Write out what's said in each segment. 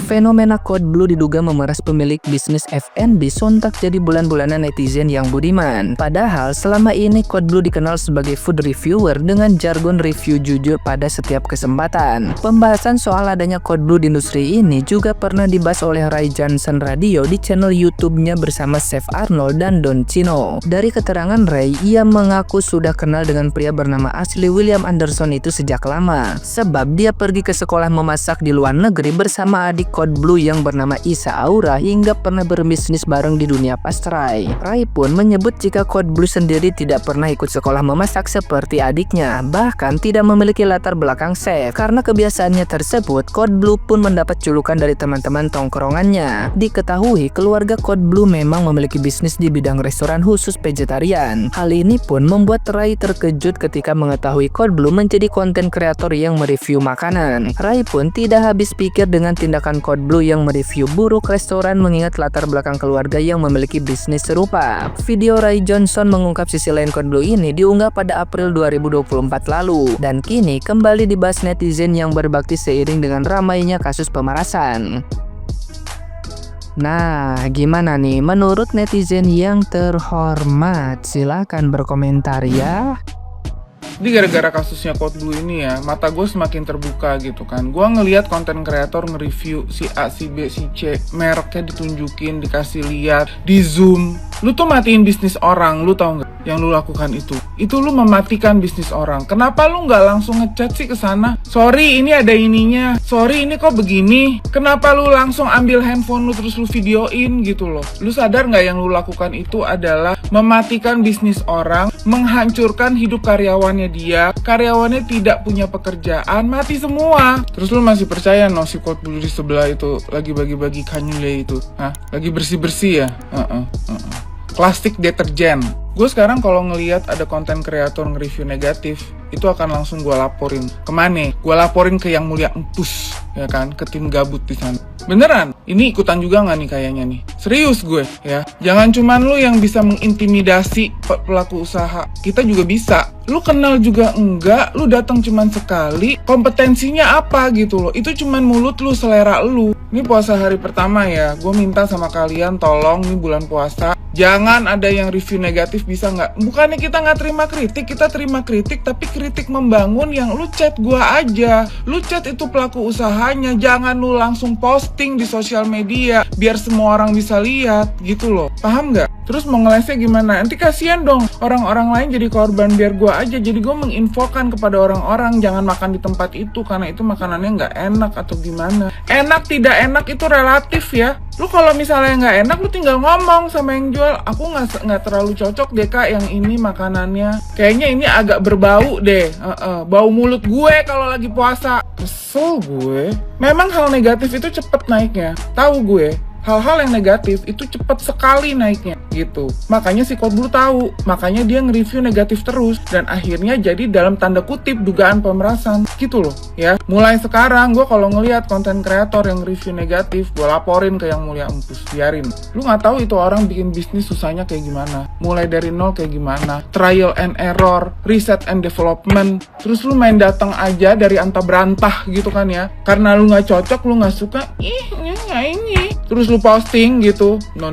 Fenomena Code Blue diduga memeras pemilik bisnis F&B sontak jadi bulan-bulanan netizen yang budiman. Padahal selama ini Code Blue dikenal sebagai food reviewer dengan jargon review jujur pada setiap kesempatan. Pembahasan soal adanya Code Blue di industri ini juga pernah dibahas oleh Ray Johnson Radio di channel YouTube-nya bersama Chef Arnold dan Don Chino. Dari keterangan Ray, ia mengaku sudah kenal dengan pria bernama Ashley William Anderson itu sejak lama, sebab dia pergi ke sekolah memasak di luar negeri bersama adik Code Blue yang bernama Isa Aura hingga pernah berbisnis bareng di dunia pastry. Ray pun menyebut jika Code Blue sendiri tidak pernah ikut sekolah memasak seperti adiknya, bahkan tidak memiliki latar belakang chef. Karena kebiasaannya tersebut, Code Blue pun mendapat julukan dari teman-teman tongkrongannya. Diketahui keluarga Code Blue memang memiliki bisnis di bidang restoran khusus vegetarian. Hal ini pun membuat Ray terkejut ketika mengetahui Code Blue menjadi konten kreator yang mereview makanan. Ray pun tidak habis pikir dengan tindakan Code Blue yang mereview buruk restoran mengingat latar belakang keluarga yang memiliki bisnis serupa. Video Ray Johnson mengungkap sisi lain Code Blue ini diunggah pada April 2024 lalu dan kini kembali dibahas netizen yang berbakti seiring dengan ramainya kasus pemerasan. Nah, gimana nih menurut netizen yang terhormat? Silakan berkomentar ya. Jadi gara-gara kasusnya Code Blue ini ya, mata gue semakin terbuka gitu kan. Gue ngelihat konten kreator nge-review si A, si B, si C, mereknya ditunjukin, dikasih lihat, di zoom. Lu tuh matiin bisnis orang, lu tau nggak? Yang lu lakukan itu lu mematikan bisnis orang. Kenapa lu nggak langsung ngechat sih ke sana? Sorry, ini ada ininya. Sorry, ini kok begini. Kenapa lu langsung ambil handphone lu terus lu videoin gitu loh? Lu sadar nggak yang lu lakukan itu adalah mematikan bisnis orang, menghancurkan hidup karyawannya dia. Karyawannya tidak punya pekerjaan, mati semua. Terus lu masih percaya no si Code Blue di sebelah itu lagi bagi-bagi kanyule itu? Hah? Lagi bersih-bersih ya? Plastik deterjen. Gue sekarang kalau ngelihat ada konten kreator nge-review negatif, itu akan langsung gue laporin. Kemana? Gue laporin ke Yang Mulia Empus, ya kan? Ke tim gabut di sana. Beneran? Ini ikutan juga nggak nih kayaknya nih? Serius gue, ya. Jangan cuman lu yang bisa mengintimidasi pelaku usaha. Kita juga bisa. Lu kenal juga enggak, lu datang cuman sekali. Kompetensinya apa gitu loh? Itu cuman mulut lu, selera lu. Ini puasa hari pertama ya. Gue minta sama kalian tolong nih bulan puasa, jangan ada yang review negatif, bisa nggak? Bukannya kita nggak terima kritik, kita terima kritik, tapi kritik membangun yang lu chat gua aja. Lu chat itu pelaku usahanya, jangan lu langsung posting di sosial media, biar semua orang bisa lihat, gitu loh. Paham nggak? Terus mau ngelesnya gimana? Nanti kasihan dong, orang-orang lain jadi korban, biar gua aja. Jadi gua menginfokan kepada orang-orang, jangan makan di tempat itu, karena itu makanannya nggak enak atau gimana. Enak tidak enak itu relatif ya. Lu kalau misalnya nggak enak, lu tinggal ngomong sama yang jual, aku nggak terlalu cocok deh kak yang ini makanannya. Kayaknya ini agak berbau deh, bau mulut gue kalau lagi puasa. Kesel gue. Memang hal negatif itu cepet naiknya, tahu gue. Hal-hal yang negatif itu cepat sekali naiknya gitu. Makanya si Code Blue tahu, makanya dia nge-review negatif terus dan akhirnya jadi dalam tanda kutip dugaan pemerasan gitu loh ya. Mulai sekarang gue kalau ngelihat konten kreator yang review negatif, gue laporin ke Yang Mulia Empus, biarin. Lu nggak tahu itu orang bikin bisnis susahnya kayak gimana, mulai dari nol kayak gimana, trial and error, research and development. Terus lu main datang aja dari antah berantah gitu kan ya, karena lu nggak cocok, lu nggak suka, ini terus lu posting gitu. No.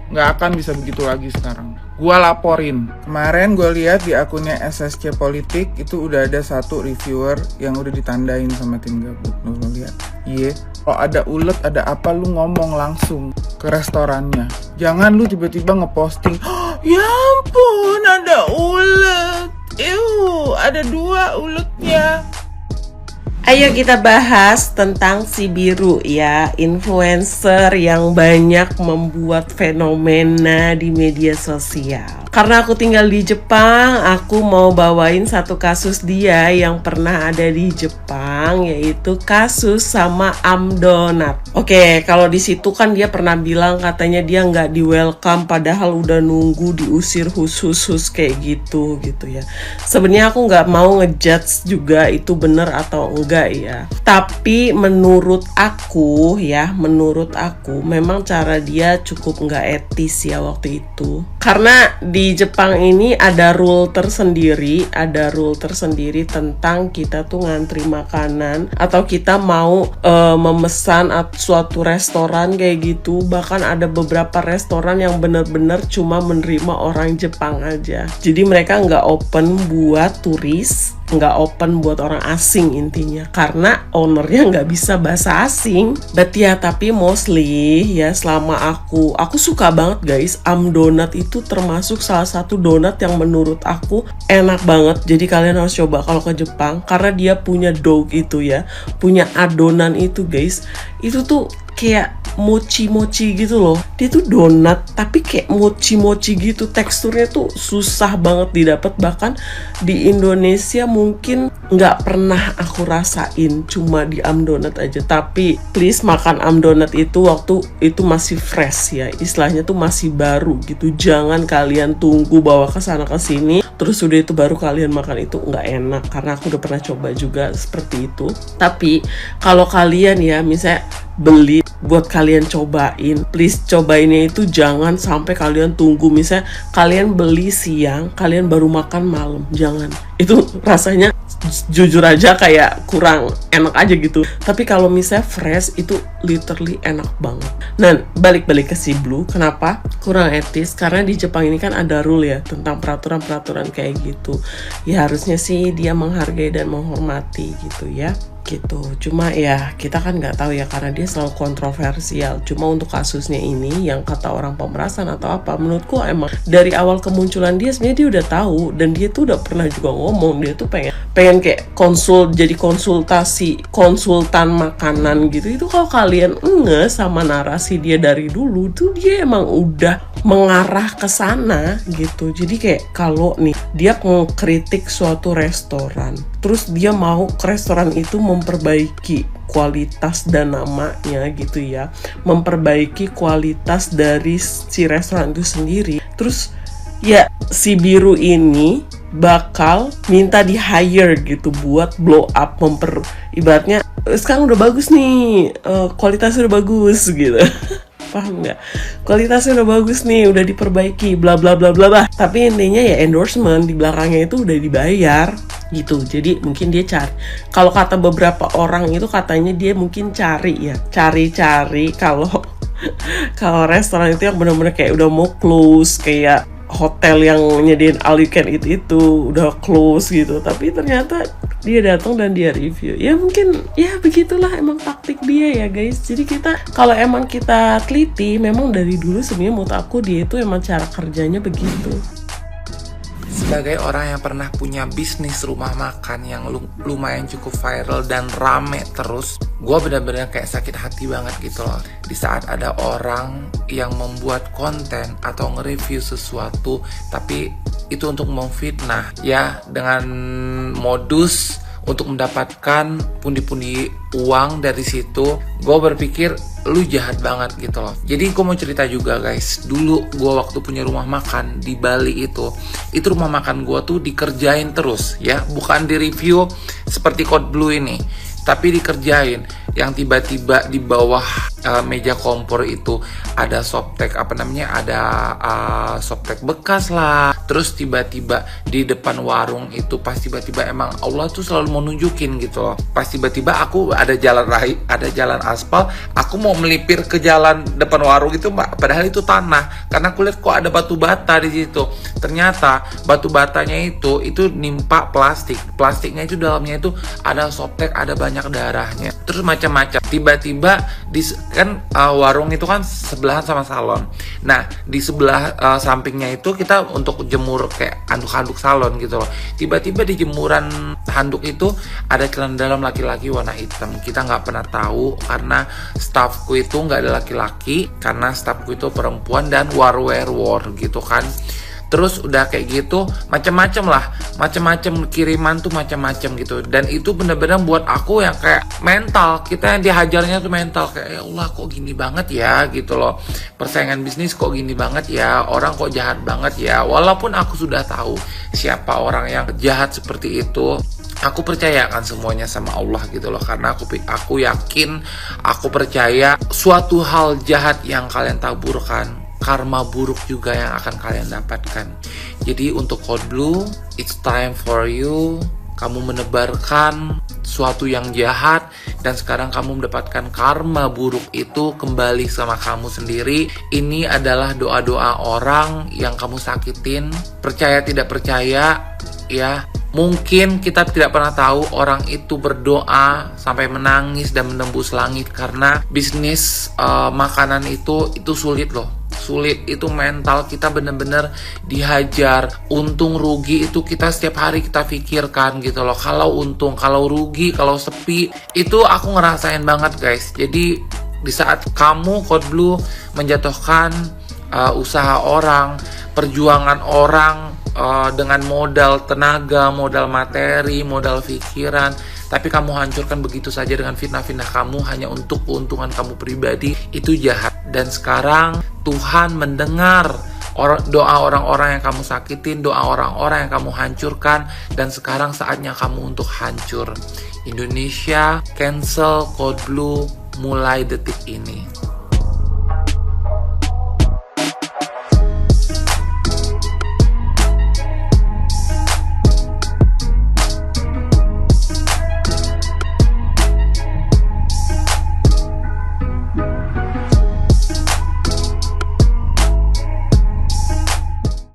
Nggak akan bisa begitu lagi sekarang. Gua laporin. Kemarin gue lihat di akunnya SSC Politik itu udah ada satu reviewer yang udah ditandain sama tim gabut. Lu lihat. Iya. Kalau ada ulet, ada apa, lu ngomong langsung ke restorannya. Jangan lu tiba-tiba ngeposting, oh, ya ampun ada ulet. Ada 2 uletnya. Ayo kita bahas tentang si Biru ya, influencer yang banyak membuat fenomena di media sosial. Karena aku tinggal di Jepang, aku mau bawain satu kasus dia yang pernah ada di Jepang, yaitu kasus sama Amdonat. Oke, kalau di situ kan dia pernah bilang katanya dia nggak di welcome, padahal udah nunggu diusir khusus kayak gitu ya. Sebenarnya aku nggak mau ngejudge juga itu bener atau enggak ya. Tapi menurut aku memang cara dia cukup nggak etis ya waktu itu. Karena di Jepang ini ada rule tersendiri tentang kita tuh ngantri makanan atau kita mau memesan suatu restoran kayak gitu. Bahkan ada beberapa restoran yang bener-bener cuma menerima orang Jepang aja. Jadi mereka nggak open buat turis, nggak open buat orang asing intinya, karena ownernya nggak bisa bahasa asing. But ya, tapi mostly ya selama aku suka banget guys, Donut itu termasuk salah satu donat yang menurut aku enak banget. Jadi kalian harus coba kalau ke Jepang, karena dia punya dough itu ya, punya adonan itu guys, itu tuh kayak mochi-mochi gitu loh. Dia tuh donat tapi kayak mochi-mochi gitu. Teksturnya tuh susah banget didapat. Bahkan di Indonesia mungkin nggak pernah aku rasain, cuma di Donut aja. Tapi please makan Donut itu waktu itu masih fresh ya, istilahnya tuh masih baru gitu. Jangan kalian tunggu bawa ke sana ke sini terus udah itu baru kalian makan, itu nggak enak. Karena aku udah pernah coba juga seperti itu. Tapi kalau kalian ya misalnya beli buat kalian cobain, please cobainnya itu jangan sampai kalian tunggu. Misalnya kalian beli siang, kalian baru makan malam, jangan. Itu rasanya jujur aja kayak kurang enak aja gitu. Tapi kalau misalnya fresh itu literally enak banget. Nah, balik ke si Blue, kenapa kurang etis? Karena di Jepang ini kan ada rule ya tentang peraturan-peraturan kayak gitu. Ya harusnya sih dia menghargai dan menghormati gitu ya. Gitu. Cuma ya kita kan nggak tahu ya, karena dia selalu kontroversial. Cuma untuk kasusnya ini yang kata orang pemerasan atau apa, menurutku emang dari awal kemunculan dia sebenarnya dia udah tahu, dan dia tuh udah pernah juga ngomong dia tuh pengen kayak jadi konsultan makanan gitu. Itu kalau kalian sama narasi dia dari dulu tuh dia emang udah mengarah ke sana gitu. Jadi kayak kalau nih dia mengkritik suatu restoran, terus dia mau ke restoran itu memperbaiki kualitas dan namanya gitu ya, memperbaiki kualitas dari si restoran itu sendiri. Terus ya si Biru ini bakal minta di hire gitu buat blow up, ibaratnya sekarang udah bagus nih, kualitasnya udah bagus gitu. Paham nggak? Kualitasnya udah bagus nih, udah diperbaiki, bla bla bla bla bla. Tapi intinya ya endorsement di belakangnya itu udah dibayar gitu. Jadi mungkin dia cari, kalau kata beberapa orang itu katanya dia mungkin cari kalau restoran itu yang benar-benar kayak udah mau close, kayak hotel yang nyediain all you can eat itu udah close gitu, tapi ternyata dia datang dan dia review. Ya mungkin ya begitulah emang taktik dia ya guys. Jadi kalau emang kita teliti, memang dari dulu sebenarnya menurut aku dia itu emang cara kerjanya begitu. Sebagai orang yang pernah punya bisnis rumah makan yang lumayan cukup viral dan rame terus, gue benar-benar kayak sakit hati banget gitu loh. Di saat ada orang yang membuat konten atau nge-review sesuatu, tapi itu untuk memfitnah ya, dengan modus untuk mendapatkan pundi-pundi uang dari situ. Gue berpikir lu jahat banget gitu loh. Jadi gue mau cerita juga guys, dulu gue waktu punya rumah makan di Bali itu rumah makan gue tuh dikerjain terus ya, bukan di review seperti Code Blue ini, tapi dikerjain. Yang tiba-tiba di bawah meja kompor itu ada softtek ada softtek bekas lah. Terus tiba-tiba di depan warung itu pas tiba-tiba emang Allah tuh selalu mau nunjukin gitu loh. Pas tiba-tiba aku ada jalan aspal, aku mau melipir ke jalan depan warung itu, padahal itu tanah. Karena aku lihat kok ada batu bata di situ. Ternyata batu batanya itu nimpa plastiknya itu dalamnya itu ada softtek, ada banyak darahnya. Terus macam-macam. Tiba-tiba warung itu kan sebelahan sama salon. Nah, di sebelah sampingnya itu kita untuk jemur kayak handuk-handuk salon gitu loh. Tiba-tiba di jemuran handuk itu ada celana dalam laki-laki warna hitam. Kita nggak pernah tahu karena staffku itu nggak ada laki-laki, karena staffku itu perempuan dan war gitu kan. Terus udah kayak gitu macam-macam kiriman tuh macam-macam gitu. Dan itu benar-benar buat aku yang kayak mental, kita yang dihajarnya tuh mental kayak ya Allah kok gini banget ya gitu loh. Persaingan bisnis kok gini banget ya, orang kok jahat banget ya. Walaupun aku sudah tahu siapa orang yang jahat seperti itu, aku percayakan semuanya sama Allah gitu loh. Karena aku yakin, aku percaya suatu hal jahat yang kalian taburkan karma buruk juga yang akan kalian dapatkan. Jadi untuk Code Blue, it's time for you. Kamu menebarkan suatu yang jahat dan sekarang kamu mendapatkan karma buruk itu kembali sama kamu sendiri. Ini adalah doa-doa orang yang kamu sakitin. Percaya tidak percaya, ya. Mungkin kita tidak pernah tahu orang itu berdoa sampai menangis dan menembus langit karena bisnis makanan itu sulit loh. Sulit, itu mental kita bener-bener dihajar. Untung rugi itu kita setiap hari kita pikirkan gitu loh. Kalau untung, kalau rugi, kalau sepi, itu aku ngerasain banget guys. Jadi di saat kamu Code Blue menjatuhkan usaha orang, perjuangan orang dengan modal tenaga, modal materi, modal pikiran, tapi kamu hancurkan begitu saja dengan fitnah-fitnah kamu hanya untuk keuntungan kamu pribadi, itu jahat. Dan sekarang Tuhan mendengar doa orang-orang yang kamu sakitin, doa orang-orang yang kamu hancurkan, dan sekarang saatnya kamu untuk hancur. Indonesia, cancel Code Blue mulai detik ini.